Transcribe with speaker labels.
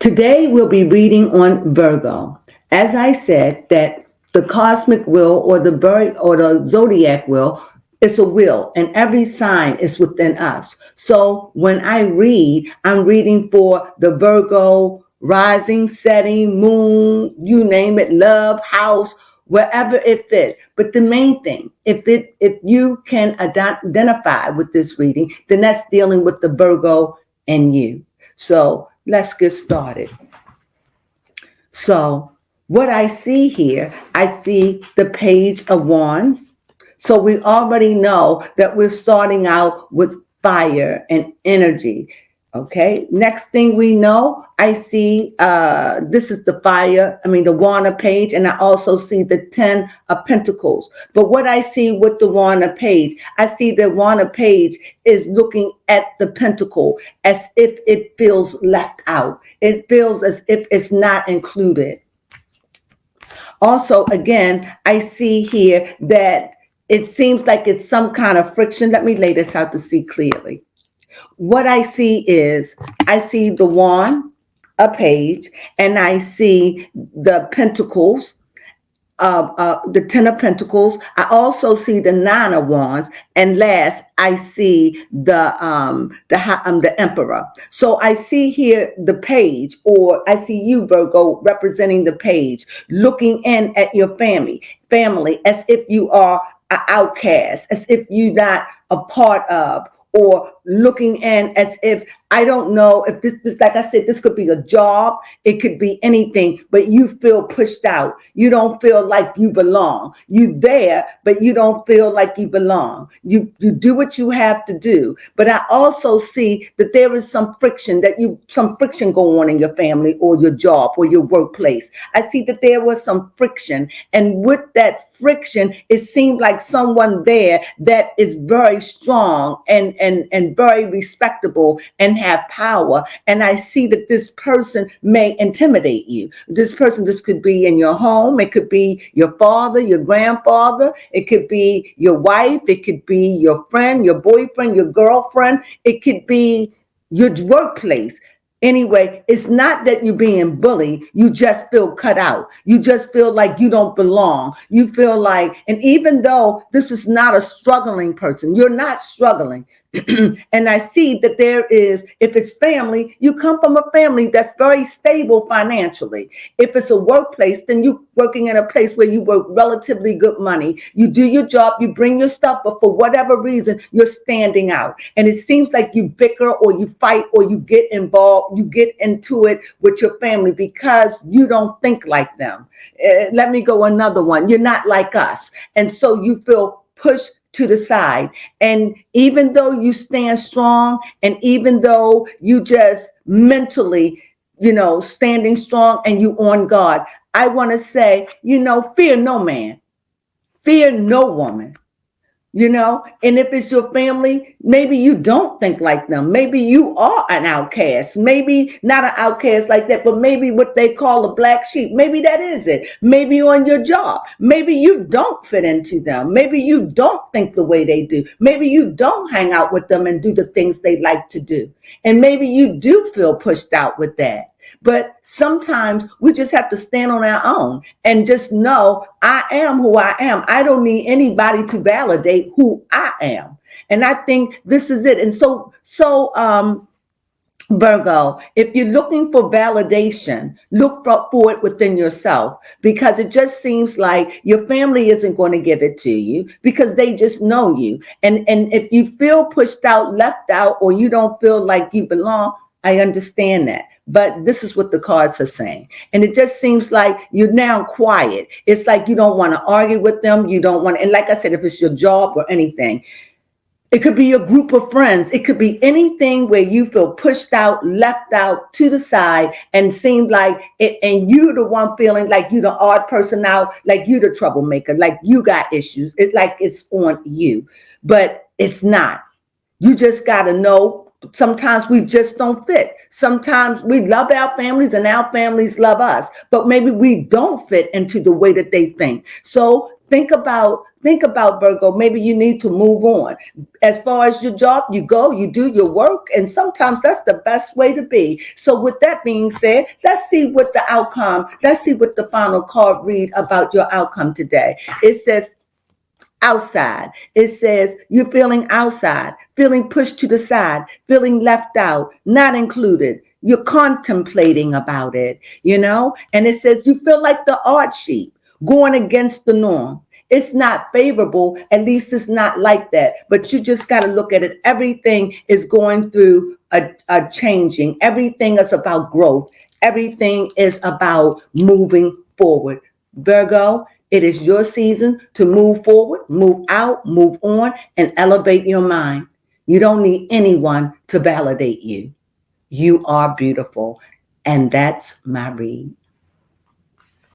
Speaker 1: Today we'll be reading on Virgo. As I said, that the cosmic will or the zodiac will is a will, and every sign is within us. So when I read, I'm reading for the Virgo rising, setting, moon, you name it, love, house, wherever it fits. But the main thing, if you can identify with this reading, then that's dealing with the Virgo and you. So let's get started. So what I see here, I see the Page of Wands. So we already know that we're starting out with fire and energy. Okay. Next thing we know, I see this is the Wand of Page, and I also see the 10 of Pentacles. But what I see with the Wand of Page, I see the Wand of Page is looking at the Pentacle as if it feels left out. It feels as if it's not included. Also, again, I see here that it seems like it's some kind of friction. Let me lay this out to see clearly. What I see is, I see the Wand, a Page, and I see the Pentacles, the 10 of Pentacles. I also see the 9 of Wands, and last I see the Emperor. So I see here the Page, or I see you, Virgo, representing the Page, looking in at your family, as if you are an outcast, as if you're not a part of, or looking in as if, I don't know if this, like I said, this could be a job, it could be anything, but you feel pushed out. You don't feel like you belong. You there, but you don't feel like you belong. You do what you have to do. But I also see that there is some friction going on in your family or your job or your workplace. I see that there was some friction, and with that friction, it seemed like someone there that is very strong and very respectable and have power. And I see that this person may intimidate you. This could be in your home. It could be your father, your grandfather. It could be your wife. It could be your friend, your boyfriend, your girlfriend. It could be your workplace. Anyway, it's not that you're being bullied. You just feel cut out. You just feel like you don't belong. You feel like, and even though this is not a struggling person, you're not struggling. And I see that there is, if it's family, you come from a family that's very stable financially. If it's a workplace, then you're working in a place where you work relatively good money. You do your job, you bring your stuff, but for whatever reason, you're standing out. And it seems like you bicker or you fight or you get involved, you get into it with your family because you don't think like them. Let me go another one. You're not like us. And so you feel pushed to the side. And even though you stand strong, and even though you just mentally, standing strong and you on guard, I want to say, fear no man, fear no woman. And if it's your family, maybe you don't think like them. Maybe you are an outcast, maybe not an outcast like that, but maybe what they call a black sheep. Maybe that is it. Maybe on your job, maybe you don't fit into them. Maybe you don't think the way they do. Maybe you don't hang out with them and do the things they like to do. And maybe you do feel pushed out with that. But sometimes we just have to stand on our own and just know I am who I am. I don't need anybody to validate who I am. And I think this is it. And so Virgo, if you're looking for validation, look for it within yourself, because it just seems like your family isn't going to give it to you because they just know you. And if you feel pushed out, left out, or you don't feel like you belong, I understand that. But this is what the cards are saying. And it just seems like you're now quiet. It's like you don't want to argue with them. You don't want, and like I said, if it's your job or anything, it could be a group of friends. It could be anything where you feel pushed out, left out, to the side, and seem like it, and you're the one feeling like you're the odd person out, like you're the troublemaker, like you got issues. It's like it's on you, but it's not. You just got to know. Sometimes we just don't fit. Sometimes we love our families and our families love us, but maybe we don't fit into the way that they think. So Think about Virgo. Maybe you need to move on. As far as your job, you go, you do your work, and sometimes that's the best way to be. So with that being said, let's see what the outcome, let's see what the final card read about your outcome today. It says outside. It says you're feeling outside, feeling pushed to the side, feeling left out, not included. You're contemplating about it, and it says you feel like the odd sheep going against the norm. It's not favorable. At least it's not like that. But you just got to look at it. Everything is going through a changing. Everything is about growth. Everything is about moving forward. Virgo, it is your season to move forward, move out, move on, and elevate your mind. You don't need anyone to validate you. You are beautiful. And that's my read.